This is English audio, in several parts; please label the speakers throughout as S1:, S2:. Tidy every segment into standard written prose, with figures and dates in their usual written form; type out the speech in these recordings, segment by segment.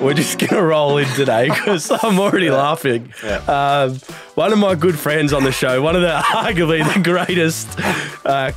S1: we're just going to roll in today because I'm already laughing.
S2: Yeah.
S1: One of my good friends on the show, one of the arguably the greatest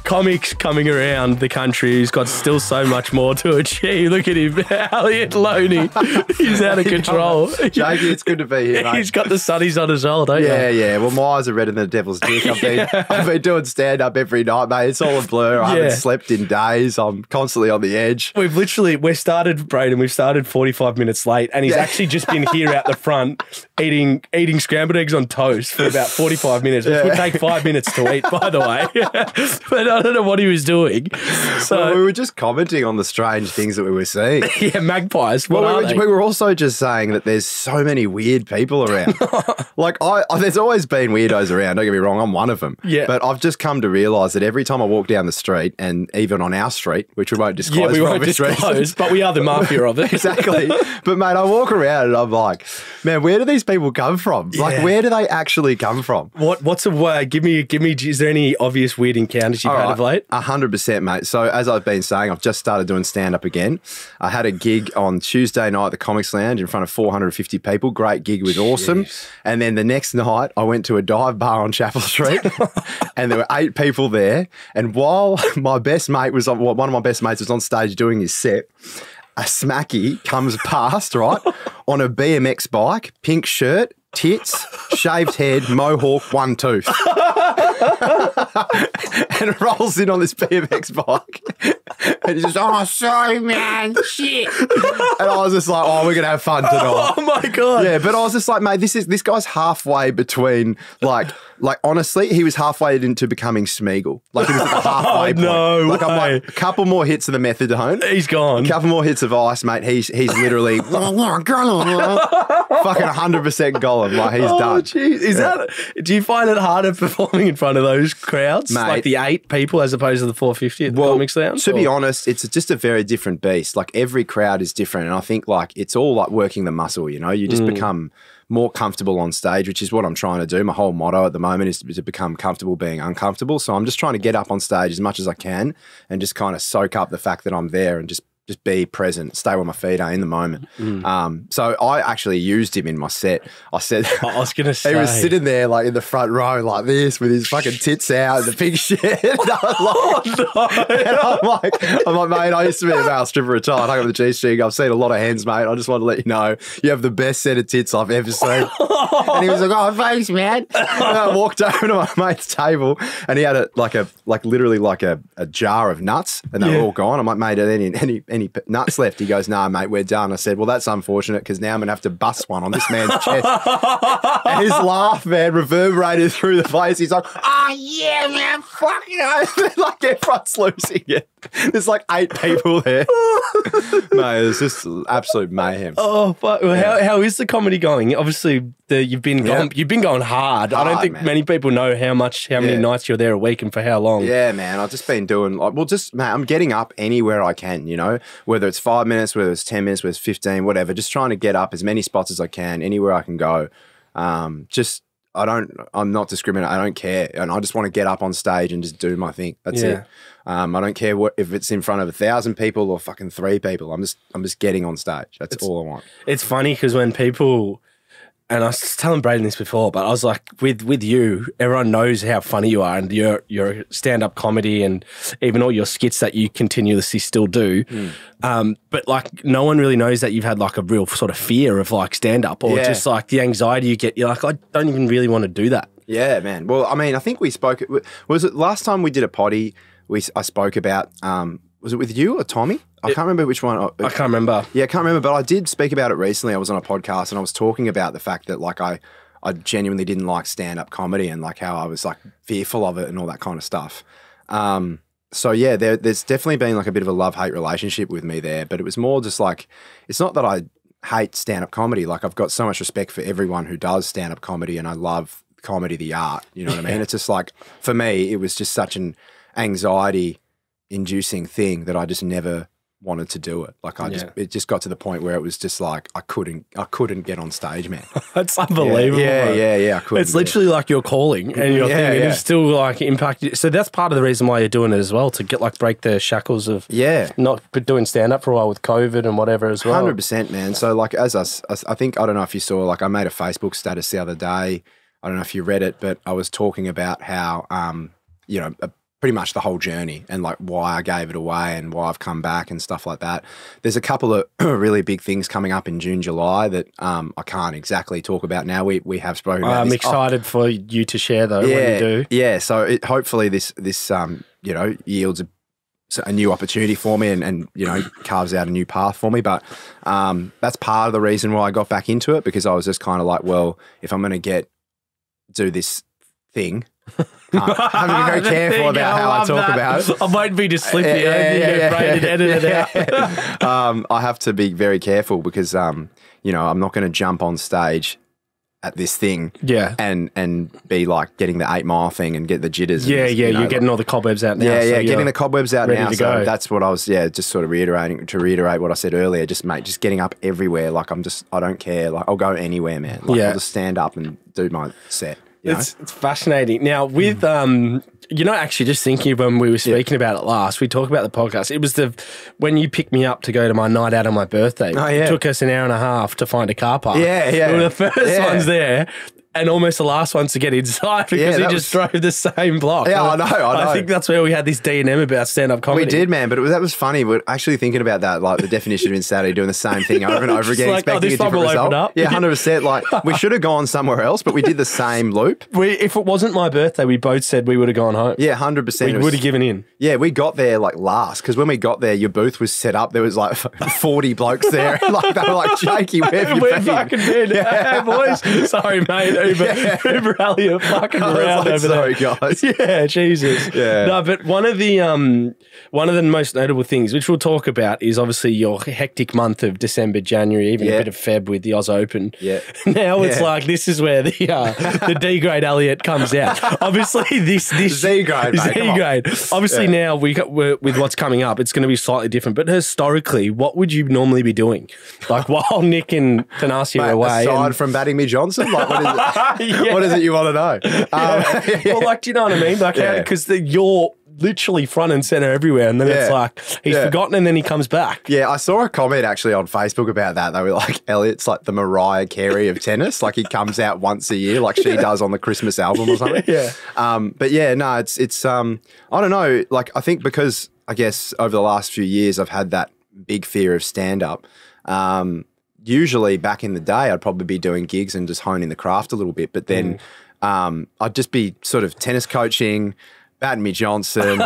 S1: comics coming around the country, who's got still so much more to achieve. Look at him, Elliot Loney. He's out of control.
S2: Jakey, it's good to be here, mate.
S1: He's got the sunnies on as well, don't you?
S2: Yeah. Well, my eyes are redder than the devil's dick. I've been doing stand-up every night, mate. It's all a blur. I haven't slept in days. I'm constantly on the edge.
S1: We started 45 minutes late, and he's actually just been here out the front eating scrambled eggs on toast for about 45 minutes, which would take 5 minutes to eat, by the way. But I don't know what he was doing. So
S2: well, we were just commenting on the strange things that we were seeing.
S1: Yeah, magpies. We
S2: were also just saying that there's so many weird people around. Like, there's always been weirdos around, don't get me wrong, I'm one of them.
S1: Yeah.
S2: But I've just come to realise that every time I walk down the street, and even on our street, which we won't disclose.
S1: Yeah, we won't disclose, but we are the mafia of it.
S2: Exactly. But, mate, I walk around and I'm like, man, where do these people come from?
S1: Yeah.
S2: Like, where do they actually come from?
S1: What's a way? Give me, is there any obvious weird encounters you've had of late?
S2: 100%, mate. So, as I've been saying, I've just started doing stand-up again. I had a gig on Tuesday night at the Comics Lounge in front of 450 people. Great gig, was awesome. And then the next night, I went to a dive bar on Chapel Street and there were 8 people there. And while my best mate was on, one of my best mates was on stage doing his set, a smacky comes past, right, on a BMX bike, pink shirt, tits, shaved head, mohawk, one tooth. And rolls in on this BMX bike. And he's just, oh, sorry, man, shit. And I was just like, oh, we're going to have fun tonight.
S1: Oh, my God.
S2: Yeah, but I was just like, mate, this guy's halfway between, like honestly, he was halfway into becoming Smeagol. Like, he was at the halfway point.
S1: No
S2: like,
S1: way.
S2: I'm like, a couple more hits of the methadone.
S1: He's gone.
S2: A couple more hits of ice, mate. He's literally fucking 100% Gollum. Like, he's done.
S1: Geez. Do you find it harder performing in front of those crowds?
S2: Mate,
S1: like the 8 people as opposed to the 450 at the Comics Lounge?
S2: To be honest, it's just a very different beast. Like, every crowd is different. And I think, like, it's all like working the muscle, you know? You just become more comfortable on stage, which is what I'm trying to do. My whole motto at the moment is to become comfortable being uncomfortable. So I'm just trying to get up on stage as much as I can and just kind of soak up the fact that I'm there and just be present, stay where my feet are in the moment. So I actually used him in my set. I said,
S1: I was going to say.
S2: He was sitting there like in the front row like this with his fucking tits out and the pink shit. And I'm like, mate, I used to be a male stripper at time. I hung up the G-string. I've seen a lot of hands, mate. I just want to let you know you have the best set of tits I've ever seen. And he was like, oh, thanks, man. And I walked over to my mate's table and he had literally a jar of nuts and they were all gone. I'm like, mate, are there any nuts left? He goes, nah, mate, we're done. I said, well, that's unfortunate because now I'm going to have to bust one on this man's chest. And his laugh, man, reverberated through the place. He's like, oh, yeah, man, fucking hell. Like, everyone's losing it. There's like 8 people there. Mate, it's just absolute mayhem.
S1: Oh, but how is the comedy going? Obviously, you've been going hard. I don't think many people know how many nights you're there a week and for how long.
S2: Yeah, man. I've just been doing I'm getting up anywhere I can, you know, whether it's 5 minutes, whether it's 10 minutes, whether it's 15, whatever, just trying to get up as many spots as I can, anywhere I can go. I'm not discriminating. I don't care. And I just want to get up on stage and just do my thing. That's it. I don't care if it's in front of 1,000 people or fucking 3 people. I'm just getting on stage. That's all I want.
S1: It's funny because when people, and I was telling Braden this before, but I was like, with you, everyone knows how funny you are and your stand-up comedy and even all your skits that you continuously still do. But like no one really knows that you've had like a real sort of fear of like stand-up or just like the anxiety you get. You're like, I don't even really want to do that. Yeah,
S2: man. Well, I mean, I think we spoke, was it last time we did a potty, I spoke about, was it with you or Tommy? I can't remember which one.
S1: I can't remember.
S2: Yeah, I can't remember, but I did speak about it recently. I was on a podcast and I was talking about the fact that like I genuinely didn't like stand-up comedy and like how I was like fearful of it and all that kind of stuff. So yeah, there's definitely been like a bit of a love-hate relationship with me there, but it was more just like, it's not that I hate stand-up comedy. Like I've got so much respect for everyone who does stand-up comedy and I love comedy, the art, you know what I mean? It's just like, for me, it was just such an anxiety-inducing thing that I just never wanted to do it. Like it just got to the point where it was just like I couldn't get on stage, man.
S1: That's unbelievable.
S2: Yeah. I couldn't.
S1: It's literally like your calling and your thing, and it's still like impacted. So that's part of the reason why you're doing it as well, to get like break the shackles of not doing stand up for a while with COVID and whatever as well.
S2: 100%, man. So like I think, I don't know if you saw, like I made a Facebook status the other day. I don't know if you read it, but I was talking about how pretty much the whole journey and like why I gave it away and why I've come back and stuff like that. There's a couple of really big things coming up in June, July that I can't exactly talk about now. We have spoken about
S1: I'm excited for you to share though when you do.
S2: Yeah, so hopefully this yields a new opportunity for me and carves out a new path for me. But that's part of the reason why I got back into it, because I was just kind of like, well, if I'm going to do this thing, I'm going to be very careful about how I talk about it.
S1: I might be just slip it edit it out.
S2: I have to be very careful because, I'm not going to jump on stage at this thing and be like getting the 8 Mile thing and get the jitters.
S1: You're getting all the cobwebs out now.
S2: Yeah, getting the cobwebs out now. So
S1: go.
S2: that's what I was, just sort of reiterate what I said earlier, just getting up everywhere. Like I don't care. Like I'll go anywhere, man. Like I'll just stand up and do my set.
S1: It's fascinating. Now with, actually just thinking when we were speaking about it last, we talked about the podcast. It was when you picked me up to go to my night out on my birthday.
S2: Oh, yeah.
S1: It took us an hour and a half to find a car park.
S2: Yeah.
S1: We were the first ones there. And almost the last ones to get inside because he just drove the same block.
S2: Yeah, I know.
S1: I think that's where we had this D&M about stand-up comedy.
S2: We did, man, but that was funny. But actually thinking about that, like the definition of insanity, doing the same thing over and over again, expecting a different result. Up. Yeah, 100%. Like we should have gone somewhere else, but we did the same loop.
S1: If it wasn't my birthday, we both said we would have gone home.
S2: Yeah, 100%.
S1: We would have given in.
S2: Yeah, we got there like last because when we got there, your booth was set up. There was like 40 blokes there. Like they were like, Jakey, where have you been?
S1: Fucking been. Hey, boys. Sorry, mate. Uber Elliot fucking around over there.
S2: Guys.
S1: Yeah, Jesus.
S2: Yeah.
S1: No, but one of the most notable things, which we'll talk about, is obviously your hectic month of December, January, even a bit of Feb with the Oz Open.
S2: Yeah.
S1: Now it's like this is where the D grade Elliot comes out. Obviously, this
S2: Z grade, mate.
S1: Z grade. Obviously, now we're with what's coming up, it's going to be slightly different. But historically, what would you normally be doing? Like while Nick and Thanasi are away,
S2: aside from batting me Johnson, like what is it? What is it you want to know?
S1: Well, like, do you know what I mean? Like, because you're literally front and center everywhere, and then it's like he's forgotten, and then he comes back.
S2: Yeah, I saw a comment actually on Facebook about that. They were like, Elliot's like the Mariah Carey of tennis. Like he comes out once a year, like she does on the Christmas album or something. But yeah, no, it's I don't know. Like I think because I guess over the last few years I've had that big fear of stand up. Usually back in the day, I'd probably be doing gigs and just honing the craft a little bit. But then I'd just be sort of tennis coaching, batting me Johnson,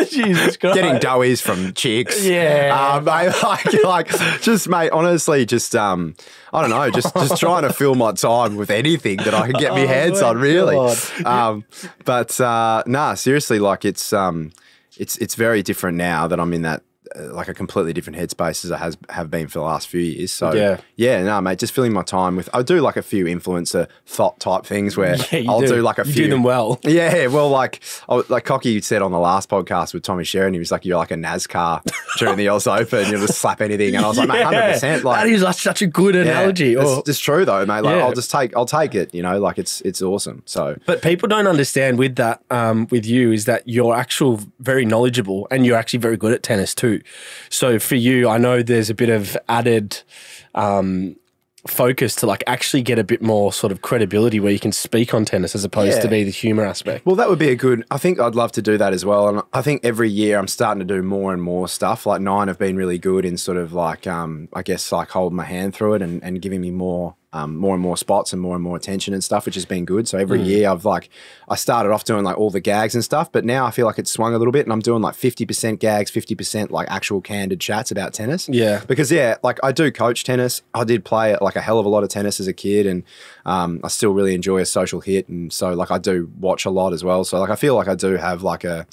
S1: Jesus Christ.
S2: getting doughies from chicks.
S1: Yeah.
S2: Like, just, mate, honestly, just, I don't know, just trying to fill my time with anything that I can get my hands on, really. But seriously, like it's very different now that I'm in that, like a completely different headspace as I have been for the last few years. So mate, just filling my time with, I do like a few influencer thought type things where I'll do like a few.
S1: You do them well.
S2: Yeah, well, like Cocky said on the last podcast with Tommy Sheridan, he was like, you're like a NASCAR during the Oz Open, you'll just slap anything. And I was like, mate, 100%. Like,
S1: that is like such a good analogy.
S2: It's just true though, mate. Like I'll take it, like it's awesome. So,
S1: but people don't understand with that, with you, is that you're actual very knowledgeable and you're actually very good at tennis too. So for you, I know there's a bit of added focus to like actually get a bit more sort of credibility where you can speak on tennis as opposed to be the humour aspect.
S2: Well, that would be I think I'd love to do that as well. And I think every year I'm starting to do more and more stuff. Like 9 have been really good in sort of like, I guess like holding my hand through it and giving me more and more spots and more attention and stuff, which has been good. So every year I started off doing like all the gags and stuff, but now I feel like it's swung a little bit and I'm doing like 50% gags, 50% like actual candid chats about tennis.
S1: Yeah.
S2: Because like I do coach tennis. I did play like a hell of a lot of tennis as a kid and I still really enjoy a social hit. And so like I do watch a lot as well. So like I feel like I do have like a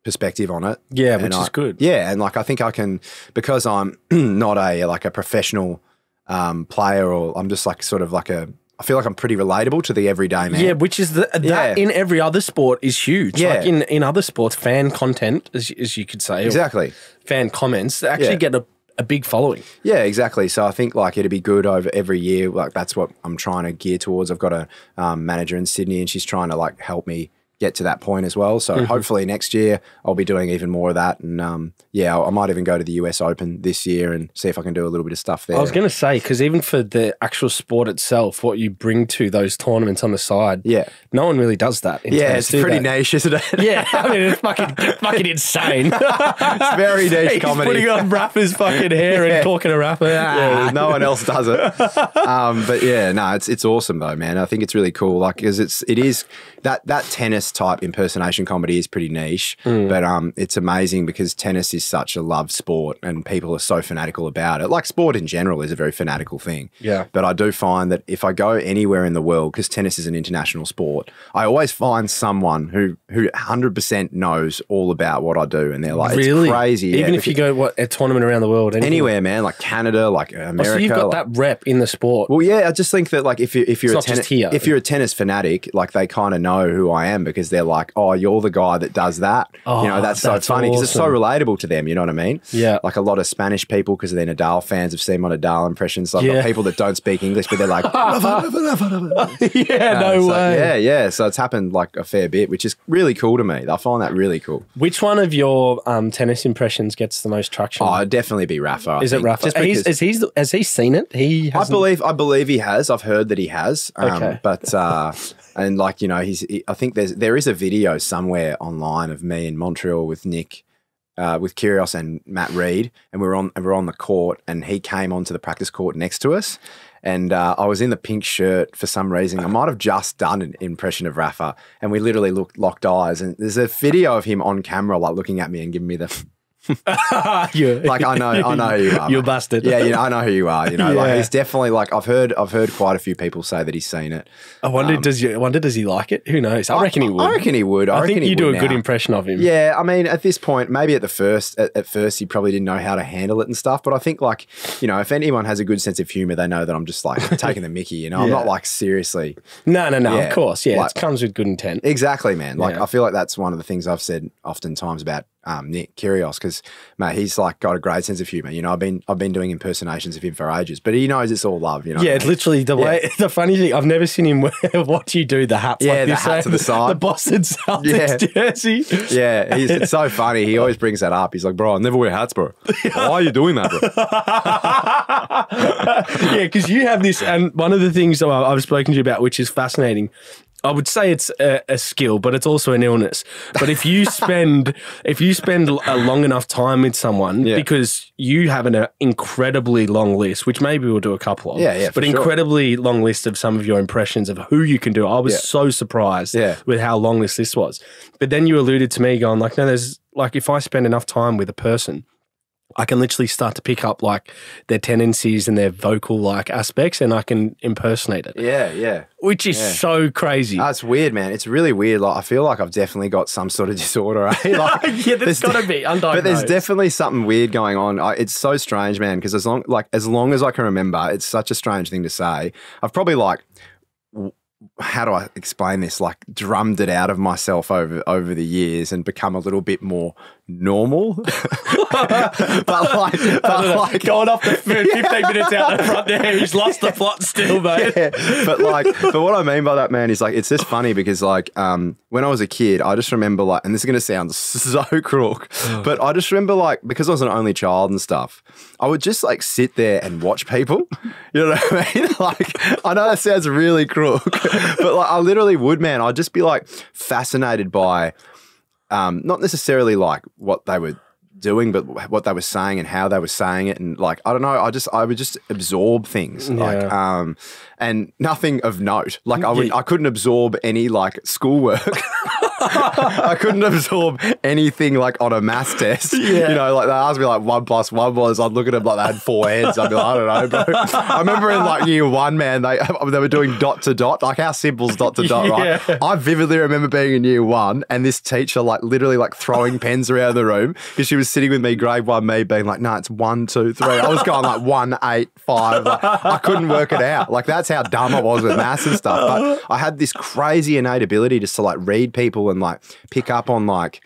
S2: perspective on it.
S1: Yeah, which is good.
S2: Yeah. And like I think I can, because I'm not a professional player, or I'm just like sort of like a I feel like I'm pretty relatable to the everyday man.
S1: Yeah, which is that in every other sport is huge.
S2: Yeah.
S1: Like in other sports, fan content, as you could say.
S2: Exactly.
S1: Fan comments actually get a big following.
S2: Yeah, exactly. So I think like it'd be good over every year. Like that's what I'm trying to gear towards. I've got a manager in Sydney and she's trying to like help me get to that point as well. So hopefully next year I'll be doing even more of that. And I might even go to the US Open this year and see if I can do a little bit of stuff there.
S1: I was going to say, because even for the actual sport itself, what you bring to those tournaments on the side, no one really does that.
S2: It's pretty niche, isn't it?
S1: Yeah, I mean, it's fucking insane.
S2: It's very niche comedy.
S1: He's putting on Rafa's fucking hair and talking to Rafa.
S2: Yeah, no one else does it. But yeah, no, it's awesome though, man. I think it's really cool. Like, because it is that tennis type impersonation comedy is pretty niche, but it's amazing because tennis is such a loved sport and people are so fanatical about it. Like sport in general is a very fanatical thing.
S1: Yeah.
S2: But I do find that if I go anywhere in the world, because tennis is an international sport, I always find someone who 100% knows all about what I do, and they're like,
S1: really?
S2: It's crazy.
S1: Even if you go a tournament around the world,
S2: anywhere, man, like Canada, like America.
S1: So you've got that rep in the sport.
S2: Well, yeah, I just think that like if you're
S1: if
S2: you're a tennis fanatic, like they kind of know who I am because they're like, oh, you're the guy that does that. That's so funny because it's so relatable to them. You know what I mean?
S1: Yeah.
S2: Like a lot of Spanish people, because they're Nadal fans, have seen my Nadal impressions. Like people that don't speak English, but they're like,
S1: no way.
S2: Yeah. So it's happened like a fair bit, which is really cool to me. I find that really cool.
S1: Which one of your tennis impressions gets the most traction?
S2: Oh, it'd definitely be Rafa.
S1: Is it Rafa? Has he seen it?
S2: I believe he has. I've heard that he has.
S1: Okay.
S2: But and like, you know, I think there is a video somewhere online of me in Montreal with Nick, with Kyrgios and Matt Reed, and we're on the court, and he came onto the practice court next to us, and I was in the pink shirt for some reason. I might have just done an impression of Rafa, and we literally locked eyes, and there's a video of him on camera like looking at me and giving me the like I know who you are.
S1: You're busted.
S2: Yeah, I know who you are. You know, like he's definitely like I've heard quite a few people say that he's seen it.
S1: I wonder does he like it? Who knows? I reckon he would.
S2: I reckon he would.
S1: I think you do a good impression of him.
S2: Yeah, I mean, at this point, maybe at first he probably didn't know how to handle it and stuff. But I think like, you know, if anyone has a good sense of humor, they know that I'm just like taking the mickey. You know, I'm not like seriously.
S1: No. Of course, yeah, like, it comes with good intent.
S2: Exactly, man. Like I feel like that's one of the things I've said oftentimes about Nick Kyrgios, because mate, he's like got a great sense of humor. You know, I've been doing impersonations of him for ages, but he knows it's all love. You know,
S1: it's literally the way. The funny thing, I've never seen him watch you do the hats.
S2: Yeah,
S1: like
S2: the hat to the side,
S1: the Boston Celtics jersey.
S2: Yeah, it's so funny. He always brings that up. He's like, bro, I never wear hats, bro. Why are you doing that,
S1: bro? Yeah, because you have this, and one of the things I've spoken to you about, which is fascinating. I would say it's a skill, but it's also an illness. But if you spend a long enough time with someone, because you have an incredibly long list, which maybe we'll do a couple of, but incredibly long list of some of your impressions of who you can do. I was so surprised with how long this list was. But then you alluded to me going like, no, there's like if I spend enough time with a person, I can literally start to pick up like their tendencies and their vocal like aspects, and I can impersonate it.
S2: Yeah.
S1: Which is so crazy.
S2: That's weird, man. It's really weird. Like I feel like I've definitely got some sort of disorder. Eh? Like,
S1: there's got to be undiagnosed.
S2: But there's definitely something weird going on. It's so strange, man. Because as long as I can remember, it's such a strange thing to say. I've probably like. How do I explain this? Like drummed it out of myself over the years and become a little bit more normal. but like
S1: going off the 15 minutes out the front there, he's lost the plot still, mate.
S2: Yeah. But what I mean by that, man, is like it's just funny because like when I was a kid, I just remember like, and this is gonna sound so crook, but I just remember like because I was an only child and stuff, I would just like sit there and watch people. You know what I mean? Like I know that sounds really crook, but like I literally would, man. I'd just be like fascinated by not necessarily like what they were doing, but what they were saying and how they were saying it, and like I don't know, I would just absorb things like and nothing of note. Like I couldn't absorb any like schoolwork. I couldn't absorb anything like on a maths test.
S1: Yeah.
S2: You know, like they asked me like 1 + 1 was, I'd look at them like they had 4 heads. I'd be like, I don't know, bro. I remember in like year 1, man, they were doing dot to dot. Like how simple's dot to dot, right?
S1: Yeah.
S2: I vividly remember being in year 1 and this teacher like literally like throwing pens around the room because she was sitting with me, grade 1, me being like, no, it's 1, 2, 3. I was going like 1, 8, 5. Like, I couldn't work it out. Like that's how dumb I was with maths and stuff. But I had this crazy innate ability just to like read people and like pick up on like,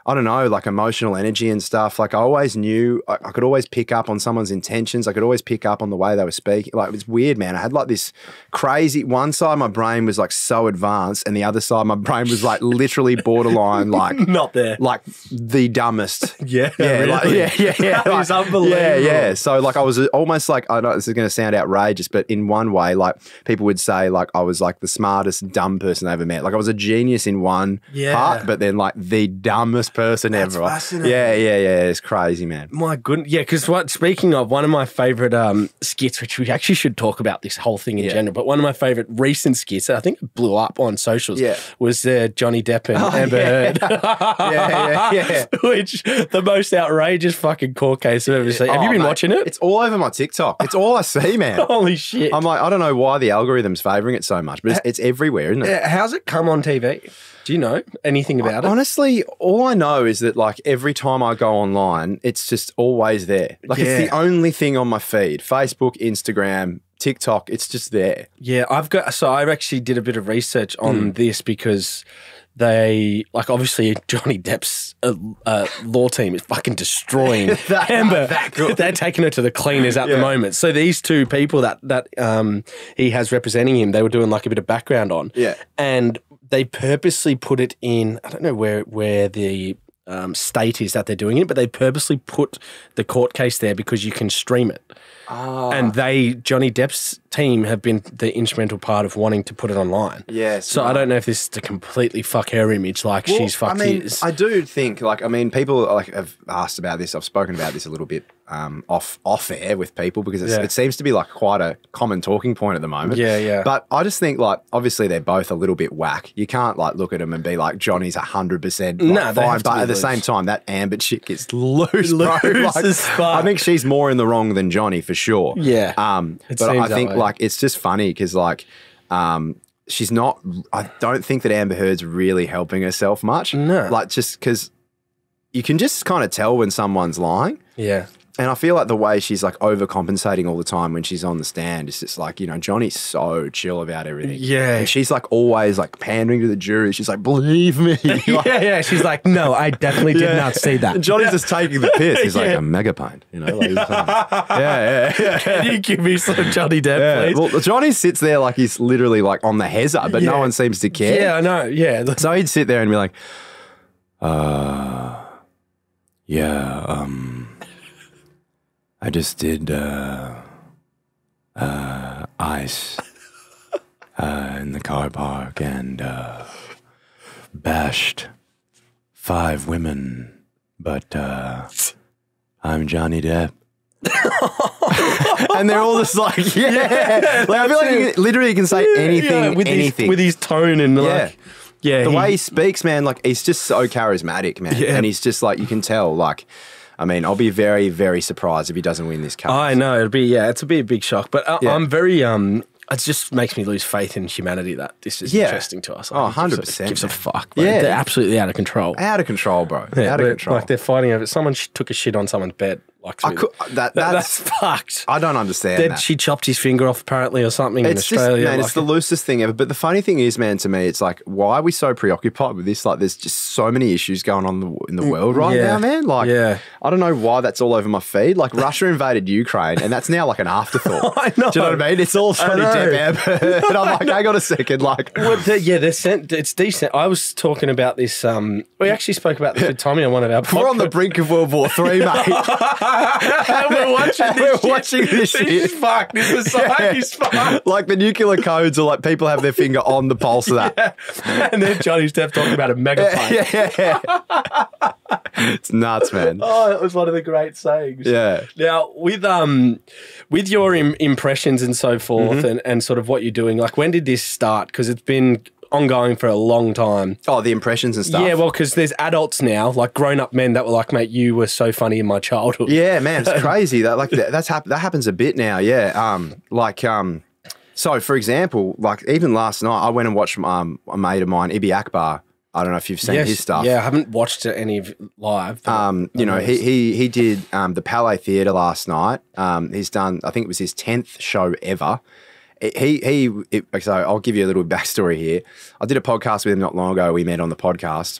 S2: I don't know, like emotional energy and stuff. Like I always knew, I could always pick up on someone's intentions. I could always pick up on the way they were speaking. Like it was weird, man. I had like this crazy, one side of my brain was like so advanced and the other side of my brain was like literally borderline, like
S1: not there.
S2: like the dumbest.
S1: Yeah.
S2: Yeah.
S1: Really?
S2: Like, yeah.
S1: That
S2: Like,
S1: is unbelievable.
S2: Yeah. So like I was almost like, I know this is going to sound outrageous, but in one way, like people would say like I was like the smartest dumb person they ever met. Like I was a genius in one part, but then like the dumbest person
S1: That's
S2: ever.
S1: fascinating.
S2: Yeah. It's crazy, man.
S1: My goodness. Yeah, because speaking of one of my favourite skits, which we actually should talk about this whole thing in general, but one of my favourite recent skits that I think blew up on socials was Johnny Depp and Amber Heard.
S2: Yeah.
S1: Which, the most outrageous fucking court case I've ever seen. Have you been watching it?
S2: It's all over my TikTok. It's all I see, man.
S1: Holy shit.
S2: I'm like, I don't know why the algorithm's favouring it so much, but it's everywhere, isn't it?
S1: How's it come on TV? Do you know anything about it?
S2: Honestly, all I know is that like every time I go online, it's just always there. Like it's the only thing on my feed. Facebook, Instagram, TikTok, it's just there.
S1: Yeah, I actually did a bit of research on this because they, like, obviously Johnny Depp's law team is fucking destroying Amber. They're taking her to the cleaners at the moment. So these two people that he has representing him, they were doing like a bit of background on.
S2: Yeah.
S1: And they purposely put it in, I don't know where the state is that they're doing it, but they purposely put the court case there because you can stream it. And Johnny Depp's team have been the instrumental part of wanting to put it online.
S2: Yes.
S1: So I don't know if this is to completely fuck her image, like she's fucked his.
S2: I do think, like, I mean, people like have asked about this. I've spoken about this a little bit off air with people because it seems to be like quite a common talking point at the moment.
S1: Yeah.
S2: But I just think like obviously they're both a little bit whack. You can't like look at them and be like Johnny's 100% fine, but at the same time that Amber chick gets loose, bro. Like,
S1: as fuck.
S2: I think she's more in the wrong than Johnny for sure.
S1: Yeah.
S2: But I think like it's just funny because like she's not. I don't think that Amber Heard's really helping herself much.
S1: No.
S2: Like just because you can just kind of tell when someone's lying.
S1: Yeah.
S2: And I feel like the way she's like overcompensating all the time when she's on the stand is just like, you know, Johnny's so chill about everything.
S1: Yeah.
S2: And she's like always like pandering to the jury. She's like, believe me. Like,
S1: She's like, no, I definitely did not see that.
S2: And Johnny's just taking the piss. He's like, a mega pain, you know? Like,
S1: Can you give me some Johnny Depp, please?
S2: Well, Johnny sits there like he's literally like on the hezza, but no one seems to care.
S1: Yeah, I know. Yeah.
S2: So he'd sit there and be like, I just did ice in the car park and bashed 5 women, but I'm Johnny Depp. And they're all just like, like, I feel like literally he can say anything,
S1: with his tone and like,
S2: the way he speaks, man, like he's just so charismatic, man. And he's just like, you can tell, like, I mean, I'll be very, very surprised if he doesn't win this case.
S1: I know it'll be a big shock, but I'm very it just makes me lose faith in humanity that this is interesting to us.
S2: Like, 100%.
S1: Gives a fuck. Bro. They're absolutely out of control.
S2: Out of control, bro.
S1: Yeah,
S2: out of control.
S1: Like they're fighting over. Someone took a shit on someone's bed. Like that's fucked.
S2: I don't understand that.
S1: She chopped his finger off apparently or something in Australia.
S2: Man, it's the loosest thing ever. But the funny thing is, man, to me, it's like, why are we so preoccupied with this? Like, there's just so many issues going on in the world right now, man. Like, I don't know why that's all over my feed. Like, Russia invaded Ukraine, and that's now like an afterthought. I know. Do you know what I mean? It's all Johnny Depp. And I'm like, hang on a second. Like,
S1: it's decent. I was talking about this. We actually spoke about this with Tommy on one of our podcasts.
S2: We're on the brink of World War III, mate.
S1: We're watching this shit. This is fucked. This society's fucked.
S2: Like the nuclear codes are like people have their finger on the pulse of that.
S1: And then Johnny Depp talking about a megaphone.
S2: It's nuts, man.
S1: Oh, that was one of the great sayings.
S2: Yeah.
S1: Now, with your impressions and so forth and sort of what you're doing, like when did this start? Because it's been ongoing for a long time.
S2: Oh, the impressions and stuff.
S1: Yeah, well, because there's adults now, like grown-up men that were like, mate, you were so funny in my childhood.
S2: Yeah, man, it's crazy. That happens a bit now, yeah. So, for example, like even last night, I went and watched a mate of mine, Ibi Akbar. I don't know if you've seen his stuff.
S1: Yeah, I haven't watched any of it live.
S2: You know, he did the Palais Theatre last night. He's done, I think it was his 10th show ever. So I'll give you a little backstory here. I did a podcast with him not long ago. We met on the podcast,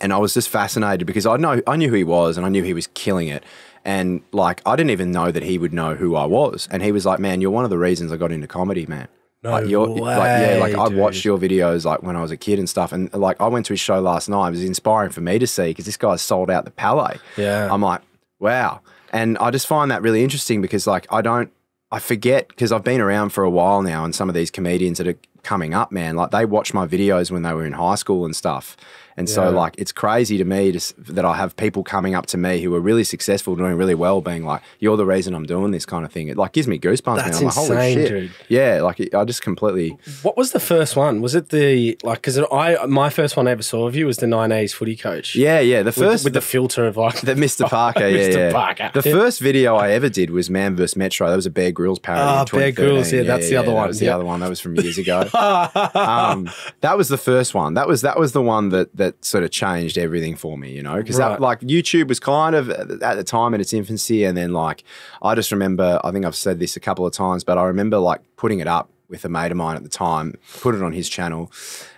S2: and I was just fascinated because I knew who he was, and I knew he was killing it. And like, I didn't even know that he would know who I was. And he was like, man, you're one of the reasons I got into comedy, man.
S1: No
S2: like,
S1: way,
S2: I watched your videos like when I was a kid and stuff. And like, I went to his show last night. It was inspiring for me to see because this guy sold out the Palais.
S1: Yeah.
S2: I'm like, wow. And I just find that really interesting because like, I forget because I've been around for a while now, and some of these comedians that are coming up, man, like they watch my videos when they were in high school and stuff. And so like, it's crazy to me that I have people coming up to me who are really successful, doing really well, being like, you're the reason I'm doing this kind of thing. It like gives me goosebumps,
S1: That's
S2: man. I'm like, holy
S1: insane,
S2: shit.
S1: dude.
S2: Yeah, like I just completely.
S1: What was the first one? Was it the, like, because my first one I ever saw of you was the 9A's footy coach.
S2: Yeah. The first.
S1: With the filter of like.
S2: The Mr. Parker,
S1: Mr. Parker.
S2: The first video I ever did was Man vs. Metro. That was a Bear Grylls parody.
S1: Oh, Bear Grylls, that's the other one.
S2: That was the other one. That was from years ago. That was the first one. That was the one that sort of changed everything for me, you know, because that like YouTube was kind of at the time in its infancy, and then like I just remember, I think I've said this a couple of times, but I remember like putting it up with a mate of mine at the time, put it on his channel,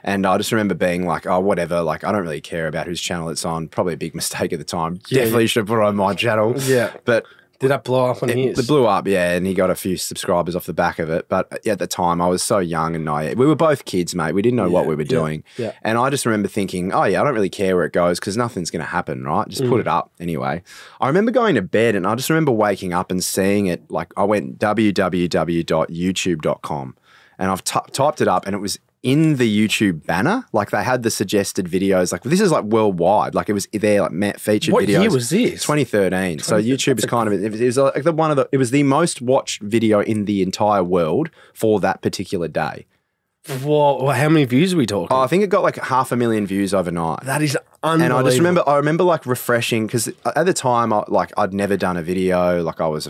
S2: and I just remember being like, oh, whatever, like I don't really care about whose channel it's on. Probably a big mistake at the time. Definitely should have put it on my channel.
S1: Yeah,
S2: but.
S1: Did that blow up on his?
S2: It blew up, yeah, and he got a few subscribers off the back of it. But at the time, I was so young and naive. We were both kids, mate. We didn't know what we were doing.
S1: Yeah.
S2: And I just remember thinking, oh, yeah, I don't really care where it goes because nothing's going to happen, right? Just put it up anyway. I remember going to bed, and I just remember waking up and seeing it. Like, I went www.youtube.com, and I've typed it up, and it was in the YouTube banner. Like, they had the suggested videos. Like, this is like worldwide. Like, it was there, like featured videos.
S1: What year was this?
S2: 2013. So YouTube is kind of, it was like it was the most watched video in the entire world for that particular day.
S1: Whoa, how many views are we talking?
S2: Oh, I think it got like 500,000 views overnight.
S1: That is unbelievable.
S2: And I remember like refreshing, because at the time, I'd never done a video. Like, I was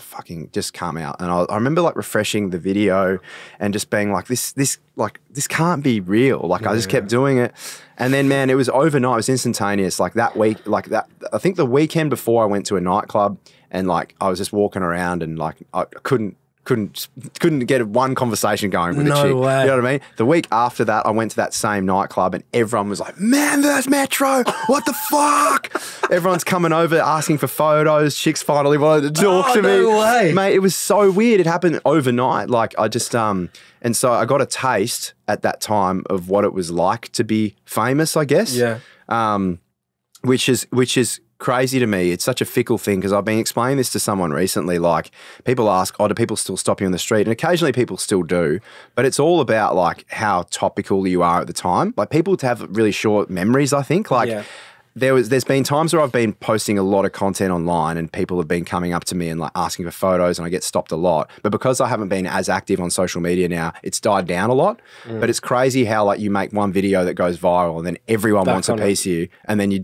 S2: just come out. And I remember like refreshing the video and just being like, this can't be real. Like, I just kept doing it. And then, man, it was overnight. It was instantaneous. Like that week, I think the weekend before, I went to a nightclub, and like I was just walking around, and like I couldn't get one conversation going with a chick.
S1: Way.
S2: You know what I mean? The week after that, I went to that same nightclub, and everyone was like, man, there's Metro. What the fuck? Everyone's coming over asking for photos. Chicks finally wanted to talk to me.
S1: No way.
S2: Mate, it was so weird. It happened overnight. Like, I just, and so I got a taste at that time of what it was like to be famous, I guess.
S1: Yeah.
S2: Which is crazy to me. It's such a fickle thing, because I've been explaining this to someone recently. Like, people ask, oh, do people still stop you on the street? And occasionally people still do, but it's all about like how topical you are at the time. Like, people have really short memories, I think. Like, there's been times where I've been posting a lot of content online, and people have been coming up to me and like asking for photos, and I get stopped a lot. But because I haven't been as active on social media now, it's died down a lot. But it's crazy how like you make one video that goes viral, and then everyone wants a piece of you, and then you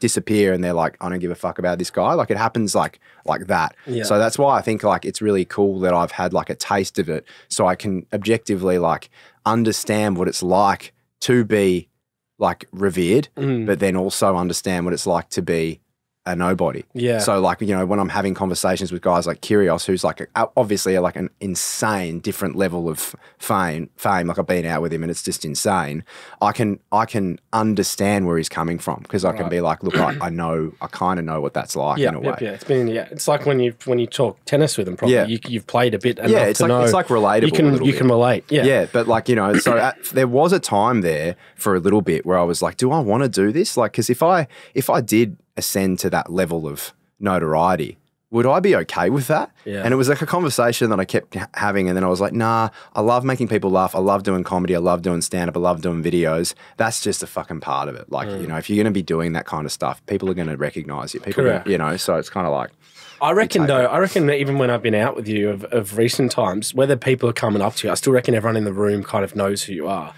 S2: disappear, and they're like, I don't give a fuck about this guy. Like, it happens like that. Yeah. So that's why I think like it's really cool that I've had like a taste of it, so I can objectively like understand what it's like to be like revered, but then also understand what it's like to be a nobody. Yeah. So like, you know, when I'm having conversations with guys like Kyrgios, who's like obviously like an insane different level of fame, like I've been out with him and it's just insane. I can understand where he's coming from, because I can be like, look, I kind of know what that's like in a way.
S1: Yeah, it's like when you talk tennis with him, probably you've played a bit enough
S2: it's
S1: to
S2: like,
S1: know.
S2: It's like relatable.
S1: You can relate. Yeah.
S2: Yeah, but like, you know, so there was a time there for a little bit where I was like, do I want to do this? Like, because if I did ascend to that level of notoriety, would I be okay with that? Yeah. And it was like a conversation that I kept having, and then I was like, nah, I love making people laugh. I love doing comedy. I love doing stand-up. I love doing videos. That's just a fucking part of it. Like, you know, if you're going to be doing that kind of stuff, people are going to recognize you. People, you know, so it's kind of like...
S1: I reckon that even when I've been out with you of recent times, whether people are coming up to you, I still reckon everyone in the room kind of knows who you are.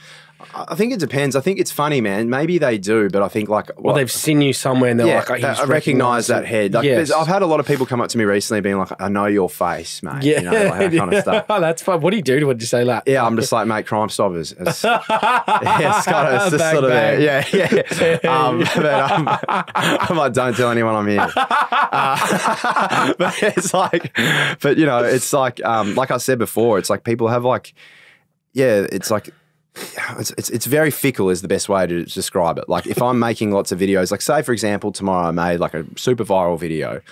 S2: I think it depends. I think it's funny, man. Maybe they do, but I think like...
S1: Well, they've seen you somewhere and they're like,
S2: I recognise that head. Like, I've had a lot of people come up to me recently being like, I know your face, mate.
S1: Yeah.
S2: You know, like that kind of stuff.
S1: Oh, that's fun. What do you do when you say that?
S2: Yeah, I'm just like, mate, Crime Stoppers. It's kind of, it's just sort of there. I'm like, don't tell anyone I'm here. But it's like, but you know, it's like I said before, it's like people have like, it's like, it's very fickle is the best way to describe it. Like if I'm making lots of videos, like say for example, tomorrow I made like a super viral video,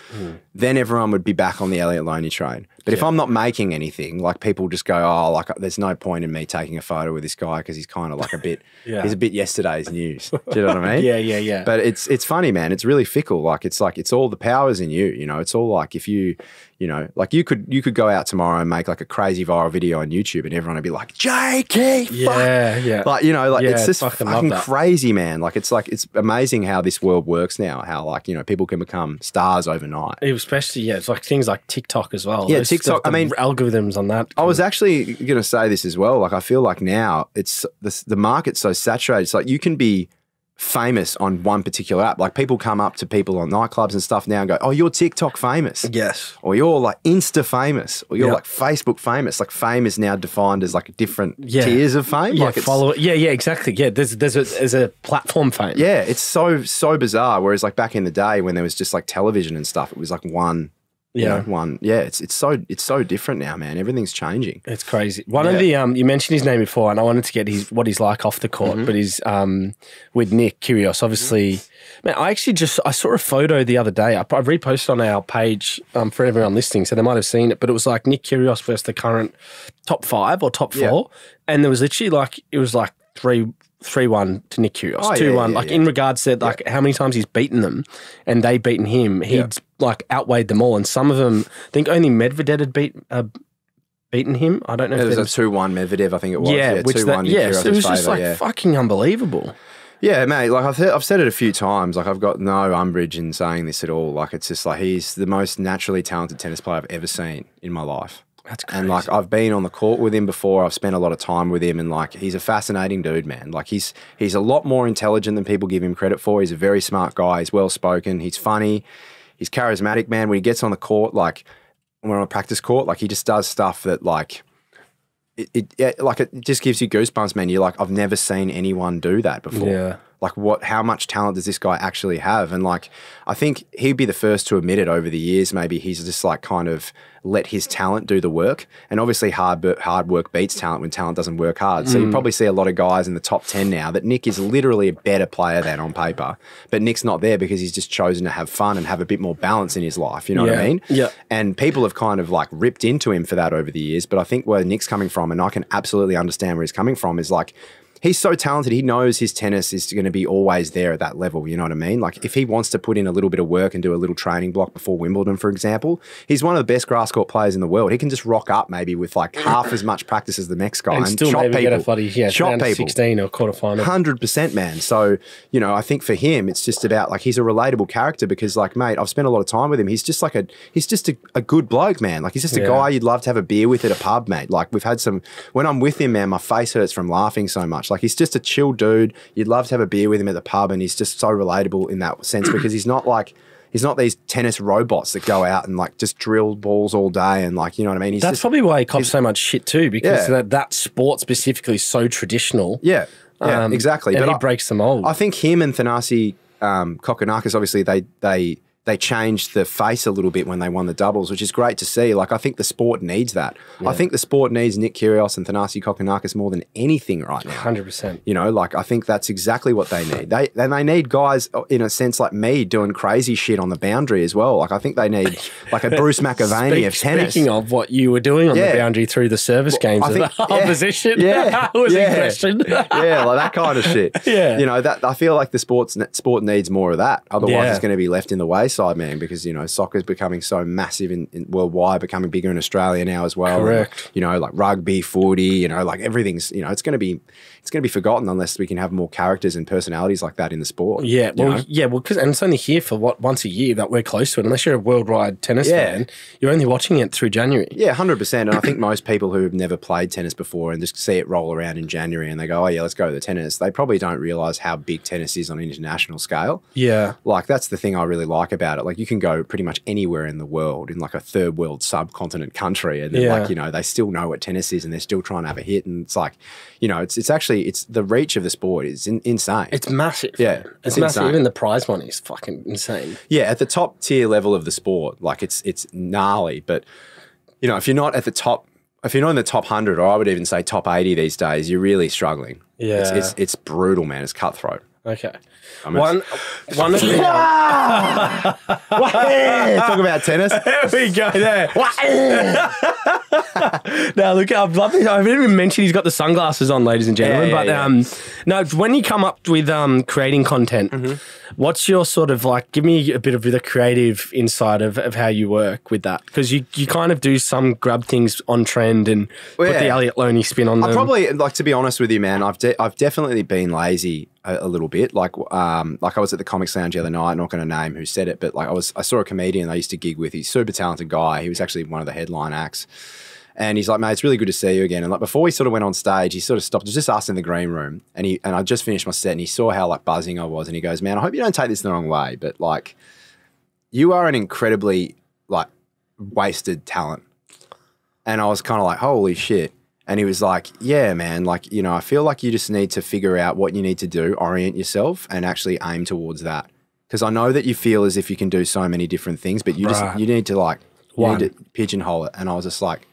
S2: then everyone would be back on the Elliot Loney train. But if I'm not making anything, like people just go, oh, like there's no point in me taking a photo with this guy because he's kind of like a bit, he's a bit yesterday's news. Do you know what I mean?
S1: Yeah.
S2: But it's funny, man. It's really fickle. Like it's all the powers in you. You know, it's all like if you know, like you could go out tomorrow and make like a crazy viral video on YouTube and everyone would be like, Jakey,
S1: yeah.
S2: Like, you know, like it's just fucking
S1: love
S2: crazy, man. Like it's amazing how this world works now, how like, you know, people can become stars overnight.
S1: Especially, it's like things like TikTok as well.
S2: Yeah, TikTok, I mean,
S1: algorithms on that.
S2: I was actually going to say this as well. Like I feel like now it's the market's so saturated. It's like you can be famous on one particular app. Like people come up to people on nightclubs and stuff now and go, oh, you're TikTok famous.
S1: Yes.
S2: Or you're like Insta famous. Or you're like Facebook famous. Like fame is now defined as like different tiers of fame.
S1: Yeah,
S2: like
S1: exactly. Yeah, there's a platform fame.
S2: Yeah, it's so bizarre. Whereas like back in the day when there was just like television and stuff, it was like one. It's so different now, man. Everything's changing.
S1: It's crazy. One of the you mentioned his name before, and I wanted to get what he's like off the court, but he's with Nick Kyrgios. Obviously, man, I saw a photo the other day. I reposted on our page for everyone listening, so they might have seen it. But it was like Nick Kyrgios versus the current top 5 or top 4, and there was literally like 3-1 to Nick Kyrgios, 2-1. In regards to like how many times he's beaten them and they beaten him, he'd like outweighed them all. And some of them, I think only Medvedev had beaten him. I don't know.
S2: It was a 2-1 Medvedev, I think it was. Yeah, 2-1 Nick Kyrgios.
S1: So it was just like fucking unbelievable.
S2: Yeah, mate, like I've said it a few times. Like I've got no umbrage in saying this at all. Like it's just like he's the most naturally talented tennis player I've ever seen in my life.
S1: That's crazy.
S2: And like I've been on the court with him before. I've spent a lot of time with him, and like he's a fascinating dude, man. Like he's a lot more intelligent than people give him credit for. He's a very smart guy. He's well spoken. He's funny. He's charismatic, man. When he gets on the court, like when we're on a practice court, like he just does stuff that like it just gives you goosebumps, man. You're like, I've never seen anyone do that before.
S1: Yeah.
S2: Like how much talent does this guy actually have? And like, I think he'd be the first to admit it over the years. Maybe he's just like kind of let his talent do the work. And obviously hard work beats talent when talent doesn't work hard. So you probably see a lot of guys in the top 10 now that Nick is literally a better player than on paper. But Nick's not there because he's just chosen to have fun and have a bit more balance in his life. You know what I mean?
S1: Yeah.
S2: And people have kind of like ripped into him for that over the years. But I think where Nick's coming from, and I can absolutely understand where he's coming from, is like, he's so talented. He knows his tennis is going to be always there at that level. You know what I mean? Like if he wants to put in a little bit of work and do a little training block before Wimbledon, for example, he's one of the best grass court players in the world. He can just rock up maybe with like half as much practice as the next guy and
S1: still
S2: chop
S1: maybe
S2: people.
S1: Get a bloody,
S2: chop people.
S1: 16 or quarterfinal.
S2: 100%, man. So, you know, I think for him, it's just about like, he's a relatable character because like, mate, I've spent a lot of time with him. He's just like a good bloke, man. Like he's just a guy you'd love to have a beer with at a pub, mate. Like we've had when I'm with him, man, my face hurts from laughing so much. Like he's just a chill dude. You'd love to have a beer with him at the pub, and he's just so relatable in that sense because he's not these tennis robots that go out and like just drill balls all day and like, you know what I mean?
S1: That's probably why he cops so much shit too, because that sport specifically is so traditional.
S2: Yeah, exactly.
S1: And he breaks the mold.
S2: I think him and Thanasi Kokkinakis, obviously they changed the face a little bit when they won the doubles, which is great to see. Like, I think the sport needs that. Yeah. I think the sport needs Nick Kyrgios and Thanasi Kokkinakis more than anything right now.
S1: 100%.
S2: You know, like, I think that's exactly what they need. They need guys, in a sense, like me, doing crazy shit on the boundary as well. Like, I think they need, like, a Bruce McAvaney of tennis.
S1: Speaking of what you were doing on the boundary through the service games of the opposition. Was in question.
S2: Like that kind of shit.
S1: Yeah.
S2: You know, that I feel like the sport needs more of that. Otherwise, it's going to be left in the wayside. wayside, man, because, you know, soccer's becoming so massive in worldwide, becoming bigger in Australia now as well.
S1: Correct.
S2: And, you know, like rugby, footy, you know, like everything's, you know, it's going to be forgotten unless we can have more characters and personalities like that in the sport.
S1: Yeah, well,
S2: you know?
S1: because and it's only here for once a year that we're close to it. Unless you're a worldwide tennis fan, you're only watching it through January.
S2: Yeah, 100%. And I think most people who have never played tennis before and just see it roll around in January and they go, oh yeah, let's go to the tennis, they probably don't realise how big tennis is on an international scale.
S1: Yeah.
S2: Like that's the thing I really like about it. Like you can go pretty much anywhere in the world in like a third world subcontinent country and then like, you know, they still know what tennis is and they're still trying to have a hit. And it's like, you know, it's actually the reach of the sport is insane.
S1: It's massive.
S2: Yeah.
S1: It's massive. Insane. Even the prize money is fucking insane.
S2: Yeah. At the top tier level of the sport, like it's gnarly. But, you know, if you're not at the top, if you're not in the top 100 or I would even say top 80 these days, you're really struggling.
S1: Yeah.
S2: It's brutal, man. It's cutthroat.
S1: Okay.
S2: One of
S1: the
S2: talk about tennis.
S1: There we go. There. Now look, I haven't even mentioned he's got the sunglasses on, ladies and gentlemen. No, when you come up with creating content, what's your sort of like? Give me a bit of the creative insight of how you work with that, because you kind of do some grab things on trend and put the Elliot Loney spin on them.
S2: I probably, like, to be honest with you, man, I've definitely been lazy a little bit. Like I was at the Comics Lounge the other night, not going to name who said it, but like I saw a comedian I used to gig with. He's a super talented guy. He was actually one of the headline acts. And he's like, mate, it's really good to see you again. And like before we sort of went on stage, he sort of stopped. It was just us in the green room. And I just finished my set and he saw how like buzzing I was. And he goes, man, I hope you don't take this the wrong way, but like you are an incredibly like wasted talent. And I was kind of like, holy shit. And he was like, yeah, man, like, you know, I feel like you just need to figure out what you need to do, orient yourself and actually aim towards that. Because I know that you feel as if you can do so many different things, but you you need to like, you need to pigeonhole it. And I was just like,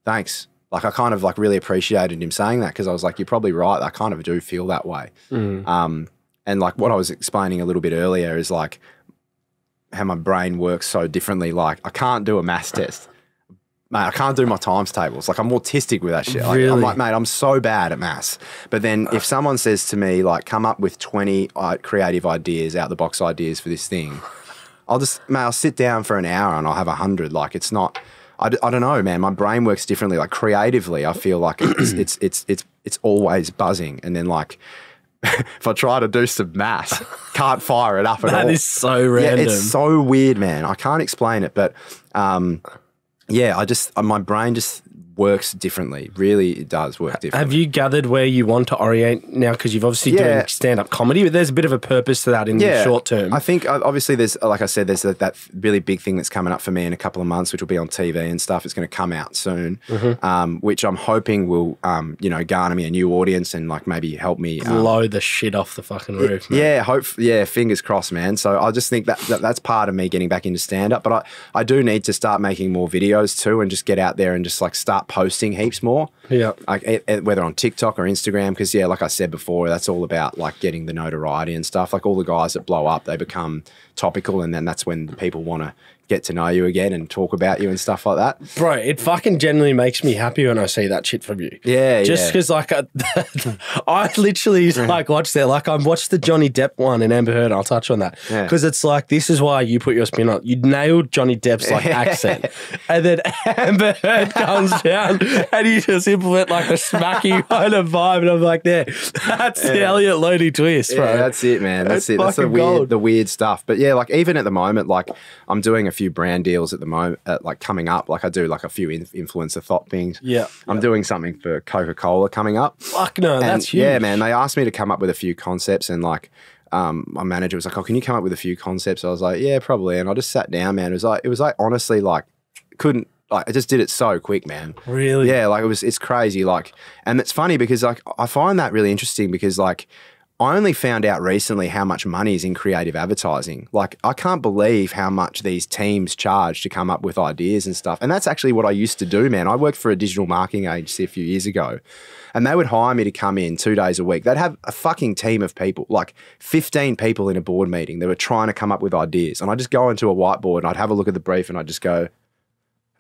S2: thanks. Like I kind of like really appreciated him saying that because I was like, you're probably right. I kind of do feel that way. And like what I was explaining a little bit earlier is like how my brain works so differently. Like I can't do a maths test. Mate, I can't do my times tables. Like I'm autistic with that shit. Like,
S1: really?
S2: I'm like, mate, I'm so bad at maths. But then if someone says to me, like, come up with 20 creative ideas, out the box ideas for this thing, I'll sit down for an hour and I'll have 100. Like it's not, I don't know, man. My brain works differently. Like creatively, I feel like it's always buzzing. And then like, if I try to do some maths, can't fire it up at all.
S1: That is so random.
S2: Yeah, it's so weird, man. I can't explain it, but yeah, my brain just works differently. Really, it does work differently.
S1: Have you gathered where you want to orient now? Because you've obviously doing stand-up comedy, but there's a bit of a purpose to that in the short term.
S2: I think obviously there's, like I said, there's that really big thing that's coming up for me in a couple of months, which will be on TV and stuff. It's going to come out soon, which I'm hoping will, you know, garner me a new audience and like maybe help me
S1: blow the shit off the fucking roof. Man.
S2: Yeah, fingers crossed, man. So I just think that's part of me getting back into stand-up, but I do need to start making more videos too and just get out there and just like start posting heaps more.
S1: Yeah.
S2: Like whether on TikTok or Instagram, because like I said before, that's all about like getting the notoriety and stuff. Like all the guys that blow up, they become topical and then that's when people want to get to know you again and talk about you and stuff like that.
S1: Bro, it fucking genuinely makes me happy when I see that shit from you.
S2: Yeah,
S1: just because like I literally like watched that. Like I watched the Johnny Depp one and Amber Heard. I'll touch on that because it's like this is why you put your spin on. You nailed Johnny Depp's like accent, and then Amber Heard comes down and you just implement like a smacky kind of vibe, and I'm like, there, that's the Elliot Loney twist, bro.
S2: Yeah, that's it, man. That's it. That's the weird stuff. But yeah, like even at the moment, like I'm doing a few brand deals at the moment, like coming up. Like I do like a few influencer thought things.
S1: Yeah.
S2: I'm doing something for Coca-Cola coming up.
S1: Fuck no, that's huge.
S2: Yeah, man. They asked me to come up with a few concepts and like my manager was like, oh, can you come up with a few concepts? I was like, yeah, probably. And I just sat down, man. It was like honestly like I just did it so quick, man.
S1: Really?
S2: Yeah, like it's crazy. Like, and it's funny because like I find that really interesting because like I only found out recently how much money is in creative advertising. Like, I can't believe how much these teams charge to come up with ideas and stuff. And that's actually what I used to do, man. I worked for a digital marketing agency a few years ago, and they would hire me to come in 2 days a week. They'd have a fucking team of people, like 15 people in a board meeting that were trying to come up with ideas. And I'd just go into a whiteboard and I'd have a look at the brief and I'd just go, have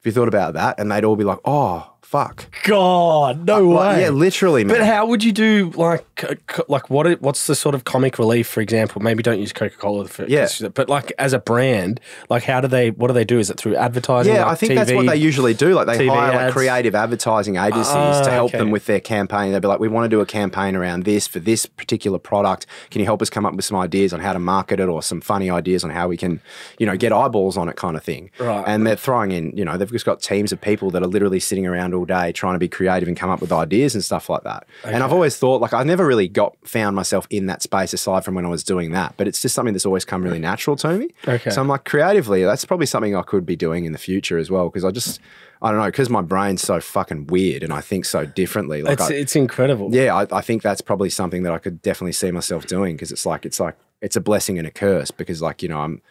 S2: you thought about that? And they'd all be like, oh, fuck.
S1: God, no way.
S2: Yeah, literally, man.
S1: But how would you do what's the sort of comic relief, for example? Maybe don't use Coca-Cola for but like as a brand, like what do they do? Is it through advertising?
S2: Yeah,
S1: like
S2: I think
S1: TV,
S2: that's what they usually do. Like they
S1: TV
S2: hire like
S1: ads?
S2: creative advertising agencies to help them with their campaign. They'll be like, we want to do a campaign around this for this particular product. Can you help us come up with some ideas on how to market it or some funny ideas on how we can, get eyeballs on it kind of thing.
S1: Right.
S2: And they're throwing in, they've just got teams of people that are literally sitting around all day trying to be creative and come up with ideas and stuff like that. Okay. And I've always thought, like, I never really found myself in that space aside from when I was doing that, but it's just something that's always come really natural to me.
S1: Okay.
S2: So I'm like, creatively, that's probably something I could be doing in the future as well, because I don't know, because my brain's so fucking weird and I think so differently. Like
S1: it's incredible.
S2: Yeah, I think that's probably something that I could definitely see myself doing, because it's a blessing and a curse, because I'm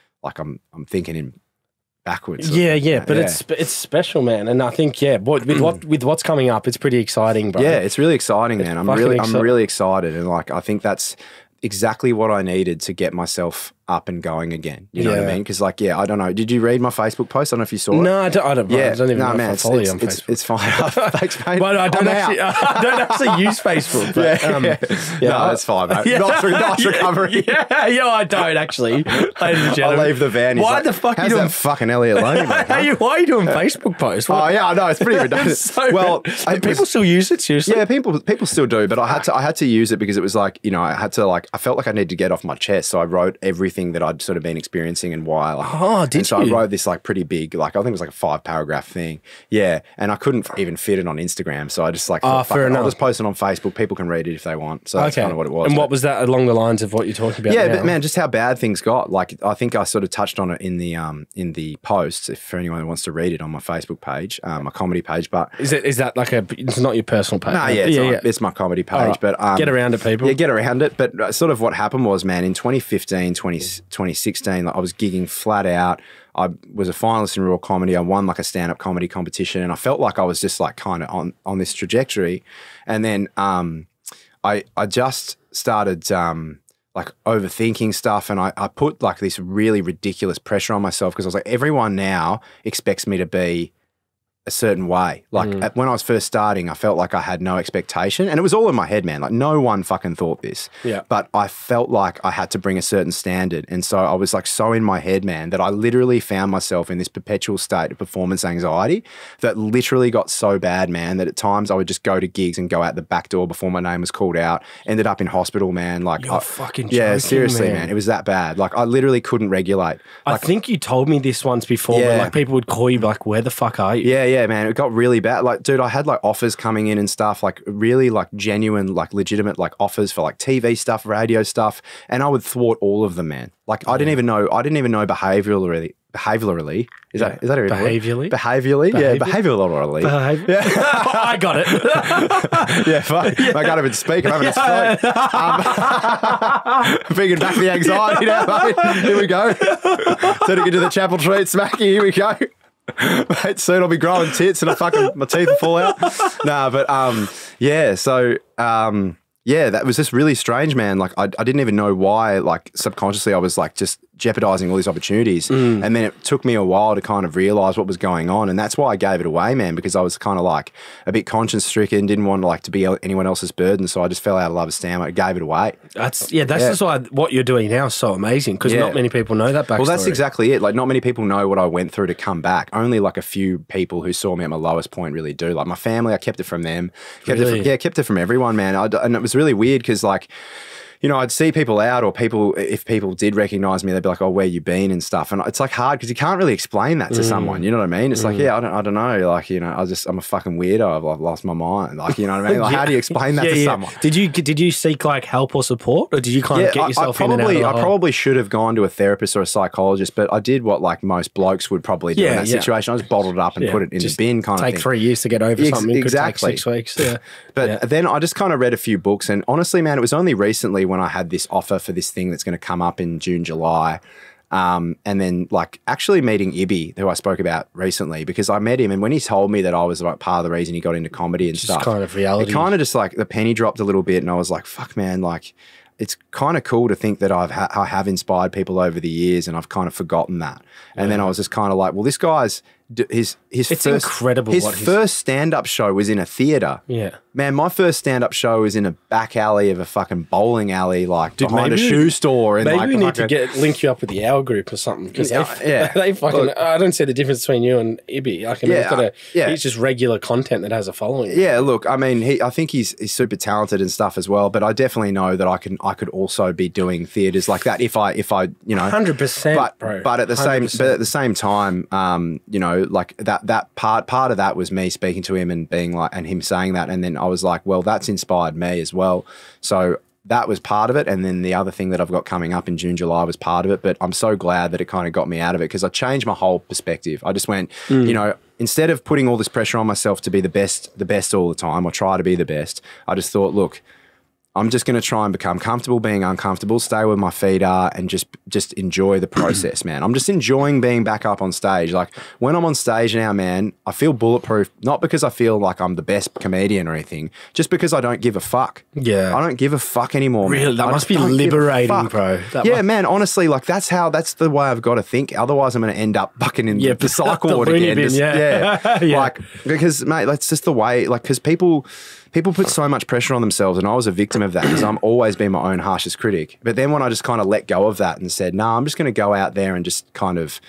S2: thinking in backwards.
S1: Yeah, but it's special, man. And I think with what's coming up, it's pretty exciting, bro.
S2: Yeah, it's really exciting, man. I'm really excited, and like I think that's exactly what I needed to get myself up and going again. You know what I mean? Because I don't know. Did you read my Facebook post? I don't know if you saw it.
S1: No, I don't. Yeah, I don't even know if I follow you on Facebook.
S2: It's fine. Thanks, mate.
S1: Well, I don't actually use Facebook. But,
S2: no, that's fine, mate. Nice recovery.
S1: Yeah, I don't actually. Ladies and gentlemen.
S2: I'll leave the van.
S1: Why the fuck are you doing
S2: that fucking Elliot Loney, mate?
S1: Why are you doing Facebook posts?
S2: Oh yeah, I know, it's pretty redundant.
S1: People still use it, seriously.
S2: Yeah, people still do, but I had to use it because it was like, I felt like I needed to get off my chest, so I wrote everything that I'd sort of been experiencing and why. So I wrote this like pretty big, like I think it was like a 5-paragraph thing. Yeah, and I couldn't even fit it on Instagram, so I just thought, fair enough. I'll just post it on Facebook. People can read it if they want. So that's kind of what it was.
S1: And what was that along the lines of what you're talking about?
S2: Yeah,
S1: now?
S2: But man, just how bad things got. Like I think I sort of touched on it in the posts. If for anyone who wants to read it on my Facebook page, my comedy page. But
S1: is that like it's not your personal page?
S2: No, it's my comedy page. Right. But
S1: get around it, people.
S2: Yeah, get around it. But sort of what happened was, man, in 2015, 2016, I was gigging flat out. I was a finalist in Raw Comedy. I won like a stand-up comedy competition, and I felt like I was just like kind of on this trajectory. And then I just started like overthinking stuff, and I put like this really ridiculous pressure on myself, because I was like, everyone now expects me to be a certain way. Like when I was first starting, I felt like I had no expectation, and it was all in my head, man. Like no one fucking thought this. Yeah. But I felt like I had to bring a certain standard. And so I was like so in my head, man, that I literally found myself in this perpetual state of performance anxiety that literally got so bad, man, that at times I would just go to gigs and go out the back door before my name was called out. Ended up in hospital, man. Like
S1: you're fucking joking,
S2: yeah, seriously, man. It was that bad. Like I literally couldn't regulate. Like,
S1: I think you told me this once before, but like people would call you like, where the fuck are you?
S2: Yeah, man, it got really bad. Like, dude, I had like offers coming in and stuff, like really like genuine, like legitimate like offers for like TV stuff, radio stuff, and I would thwart all of them, man. Like I didn't even know behaviorally. Is that a word? Behaviorally? Yeah, behaviorally.
S1: Yeah. I got it.
S2: I can't even speak. I'm having a stroke. Bringing back the anxiety now, mate. Here we go. Turning into the chapel treat smacky. Here we go. Mate, soon I'll be growing tits and my teeth will fall out. Nah, but that was just really strange, man. Like I didn't even know why, like subconsciously I was like just jeopardizing all these opportunities. And then it took me a while to kind of realize what was going on. And that's why I gave it away, man, because I was kind of like a bit conscience stricken, didn't want to like to be anyone else's burden. So I just fell out of love of stand-up. I gave it away.
S1: That's just why what you're doing now is so amazing, because not many people know that backstory.
S2: Well, that's exactly it. Like not many people know what I went through to come back. Only like a few people who saw me at my lowest point really do. Like my family, I kept it from them. Kept it from everyone, man. And it was really weird because like, I'd see people out, or if people did recognize me, they'd be like, oh, where you been and stuff. And it's like hard because you can't really explain that to someone, you know what I mean? It's like, I don't know. Like, I'm a fucking weirdo. I've lost my mind. Like, you know what I mean? Like, how do you explain that to someone?
S1: Did you seek like help or support, or did you kind of get yourself in and out of the hole?
S2: I probably should have gone to a therapist or a psychologist, but I did what like most blokes would probably do in that situation. I just bottled it up and put it in the bin kind of thing.
S1: Take 3 years to get over something.
S2: Exactly.
S1: Could take 6 weeks. Yeah.
S2: But then I just kind of read a few books, and honestly, man, it was only recently when I had this offer for this thing that's going to come up in June, July. And then like actually meeting Ibby, who I spoke about recently, because I met him, and when he told me that I was like part of the reason he got into comedy and stuff,
S1: kind of reality.
S2: It kind of just like the penny dropped a little bit, and I was like, fuck, man, like it's kind of cool to think that I have inspired people over the years, and I've kind of forgotten that. And then I was just kind of like, well, this guy's It's
S1: incredible.
S2: His first stand-up show was in a theater.
S1: Yeah.
S2: Man, my first stand-up show was in a back alley of a fucking bowling alley, like behind a shoe store. And
S1: maybe we need to link you up with the Hour Group or something, because they fucking. Look, I don't see the difference between you and Ibby. Like, I mean, he's just regular content that has a following.
S2: Yeah, look, I mean, I think he's super talented and stuff as well. But I definitely know that I could also be doing theaters like that if I
S1: 100%, bro.
S2: But at the same time, like that part of that was me speaking to him and being like, and him saying that, and then I was like, well, that's inspired me as well. So that was part of it. And then the other thing that I've got coming up in June, July was part of it. But I'm so glad that it kind of got me out of it, because I changed my whole perspective. I just went, instead of putting all this pressure on myself to be the best all the time, or try to be the best, I just thought, look, I'm just going to try and become comfortable being uncomfortable, stay where my feet are, and just enjoy the process, man. I'm just enjoying being back up on stage. Like, when I'm on stage now, man, I feel bulletproof, not because I feel like I'm the best comedian or anything, just because I don't give a fuck.
S1: Yeah.
S2: I don't give a fuck anymore, man.
S1: Really? That must be liberating, bro.
S2: Man, honestly, like, that's the way I've got to think. Otherwise, I'm going to end up fucking in the cycle ward again. Like, because, mate, that's just the way, like, because people put so much pressure on themselves, and I was a victim of that, because I'm always been my own harshest critic. But then when I just kind of let go of that and said, no, I'm just going to go out there and just kind of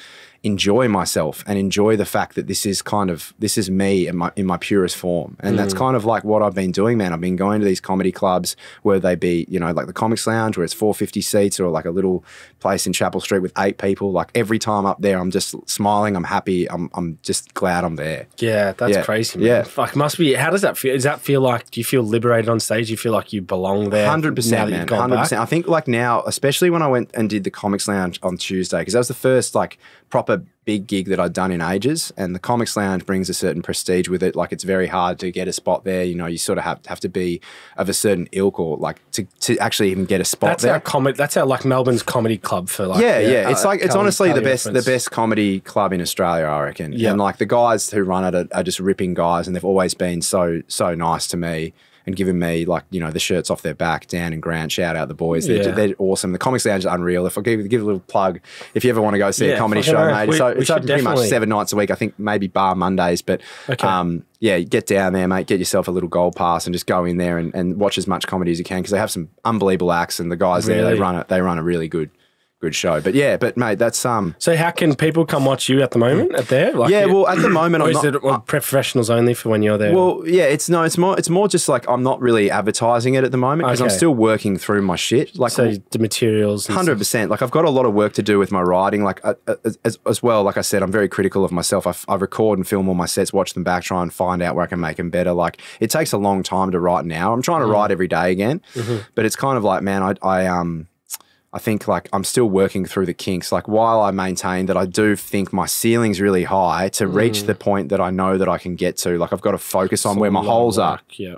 S2: enjoy myself and enjoy the fact that this is me in my purest form. And that's kind of like what I've been doing, man. I've been going to these comedy clubs, where they be, like the Comics Lounge, where it's 450 seats, or like a little place in Chapel Street with 8 people. Like, every time up there, I'm just smiling. I'm happy. I'm just glad I'm there.
S1: Yeah, that's crazy, man. Yeah. Fuck, must be. How does that feel? Does that feel like, do you feel liberated on stage? Do you feel like you belong there?
S2: 100%, man. 100%. I think, like, now, especially when I went and did the Comics Lounge on Tuesday, because that was the first, like, proper big gig that I'd done in ages, and the Comics Lounge brings a certain prestige with it. Like, it's very hard to get a spot there. You sort of have to be of a certain ilk, or like to actually even get a spot there.
S1: That's how like Melbourne's comedy club for like
S2: it's honestly the best comedy club in Australia, I reckon. Yeah. And like, the guys who run it are just ripping guys, and they've always been so nice to me, and giving me, like, the shirts off their back. Dan and Grant, shout out the boys. They're awesome. The Comics Lounge is unreal. If I give a little plug, if you ever want to go see a comedy show, mate, it's open pretty much 7 nights a week. I think maybe bar Mondays. But get down there, mate. Get yourself a little gold pass and just go in there and watch as much comedy as you can, because they have some unbelievable acts, and the guys there, they run a really good show. But mate, that's
S1: So how can people come watch you at the moment at there? Like,
S2: well, at the moment,
S1: or is it professionals only for when you're there?
S2: Well, yeah, it's more just like, I'm not really advertising it at the moment, because I'm still working through my shit. Like,
S1: so the materials,
S2: 100%. Like, I've got a lot of work to do with my writing. Like, as well, like I said, I'm very critical of myself. I record and film all my sets, watch them back, try and find out where I can make them better. Like, it takes a long time to write now. I'm trying to write every day again, but it's kind of like, man, I think, like, I'm still working through the kinks. Like, while I maintain that I do think my ceiling's really high, to reach the point that I know that I can get to, like, I've got to focus on where my holes are.
S1: Yeah.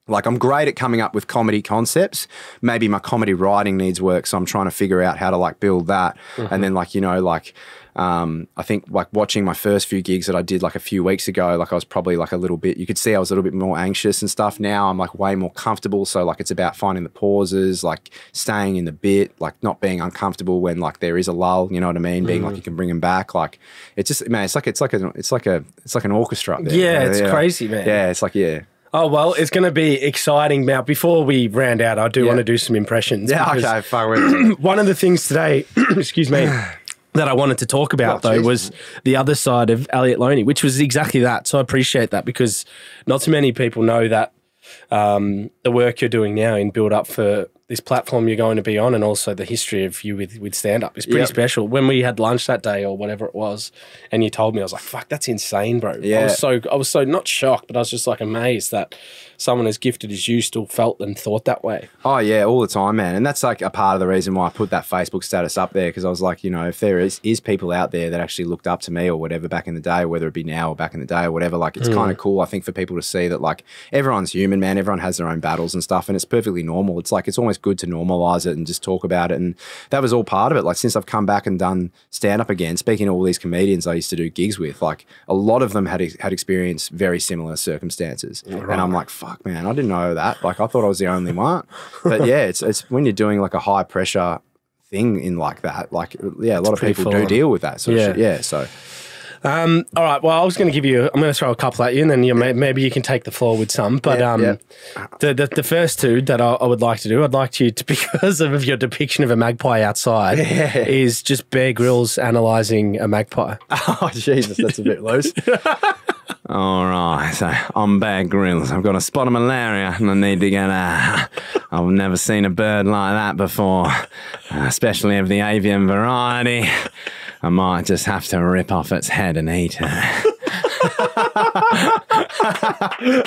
S2: Like, I'm great at coming up with comedy concepts. Maybe my comedy writing needs work, so I'm trying to figure out how to, like, build that. And then, like, I think, like, watching my first few gigs that I did, like, a few weeks ago, like, I was probably, like, a little bit, you could see I was a little bit more anxious and stuff. Now I'm, like, way more comfortable. So, like, it's about finding the pauses, like, staying in the bit, like, not being uncomfortable when, like, there is a lull, you know what I mean? Being like, you can bring them back. Like, it's just, man, it's like an orchestra up there.
S1: Yeah, it's crazy, man.
S2: Yeah, it's like,
S1: Oh, well, it's going to be exciting. Now, before we round out, I do want to do some impressions.
S2: Yeah, okay, far away.
S1: One of the things today, excuse me, that I wanted to talk about, was the other side of Elliot Loney, which was exactly that. So I appreciate that, because not too many people know that the work you're doing now in build up for this platform you're going to be on, and also the history of you with stand-up is pretty special. When we had lunch that day or whatever it was, and you told me, I was like, fuck, that's insane, bro.
S2: Yeah.
S1: I was so not shocked, but I was just like amazed that someone as gifted as you still felt and thought that way.
S2: Oh, yeah, all the time, man. And that's like a part of the reason why I put that Facebook status up there, because I was like, if there is people out there that actually looked up to me or whatever back in the day, whether it be now or back in the day or whatever, like, it's kind of cool, I think, for people to see that, like, everyone's human, man. Everyone has their own battles and stuff, and it's perfectly normal. It's like, it's almost good to normalize it and just talk about it. And that was all part of it. Like, since I've come back and done stand-up again, speaking to all these comedians I used to do gigs with, like, a lot of them had experienced very similar circumstances. Right. And I'm like, fuck, man, I didn't know that. Like, I thought I was the only one. But yeah, it's when you're doing like a high pressure thing in like that, like, yeah, a lot of people do deal with that sort of shit. Yeah, so
S1: All right. Well, I was going to give you. I'm going to throw a couple at you, and then maybe you can take the floor with some. But the first two that I would like to do, I'd like you to, because of your depiction of a magpie outside, is just Bear Grylls analysing a magpie.
S2: Oh Jesus, that's a bit loose.
S3: All right, so I'm Bear Grylls. I've got a spot of malaria and I need to get I've never seen a bird like that before, especially of the avian variety. I might just have to rip off its head and eat it.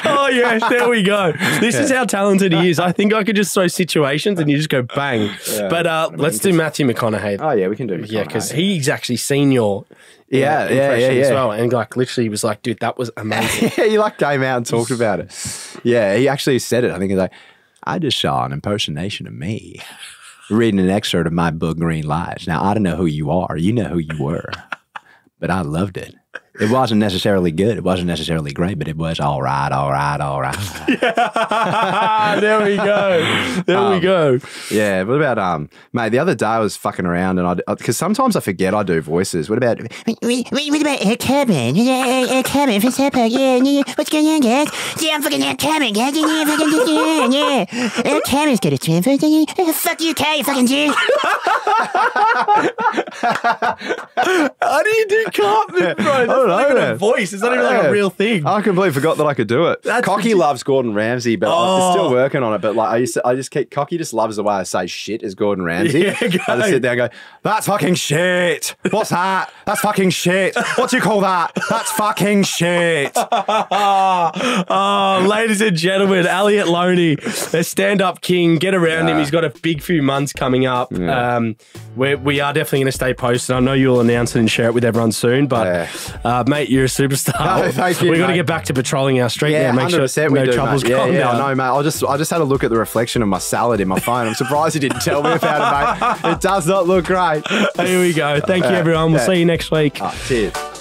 S1: Oh, yes, there we go. This is how talented he is. I think I could just throw situations and you just go bang. Yeah, but let's do Matthew McConaughey.
S2: Oh, yeah, we can do McConaughey.
S1: Yeah, because he's actually seen your impression as well. And like literally was like, dude, that was amazing.
S2: Yeah, he like came out and talked about it. Yeah, he actually said it. I think he's like, I just saw an impersonation of me reading an excerpt of my book, Green Lights. Now, I don't know who you are. You know who you were. But I loved it. It wasn't necessarily good. It wasn't necessarily great, but it was all right.
S1: Yeah. There we go. There we go.
S2: Yeah. What about, mate, the other day I was fucking around and because sometimes I forget I do voices. What about
S4: Kevin? Kevin, what's up? Yeah, what's going on, guys? Yeah, I'm fucking Kevin, guys. Yeah. Kevin's got a transfer. Fuck you, Kay, you fucking Jew.
S1: How do you do Cartman, bro? That's not even a voice. It's not even like a real thing.
S2: I completely forgot that I could do it. Cocky loves Gordon Ramsay, but I'm still working on it. But like Cocky just loves the way I say shit as Gordon Ramsay.
S1: Yeah,
S2: I just sit there and go, that's fucking shit. What's that? That's fucking shit. What do you call that? That's fucking shit.
S1: Oh, ladies and gentlemen, Elliot Loney, a stand-up king. Get around him. He's got a big few months coming up. Yeah. We are definitely going to stay posted. I know you'll announce it and share it with everyone soon, but mate, you're a superstar.
S2: No, thank you.
S1: We've got to get back to patrolling our street now. Make sure no trouble's
S2: mate.
S1: gone down.
S2: No, mate. I just had a look at the reflection of my salad in my phone. I'm surprised you didn't tell me about it, mate. It does not look great.
S1: Here we go. Thank you, everyone. We'll see you next week.
S2: Cheers.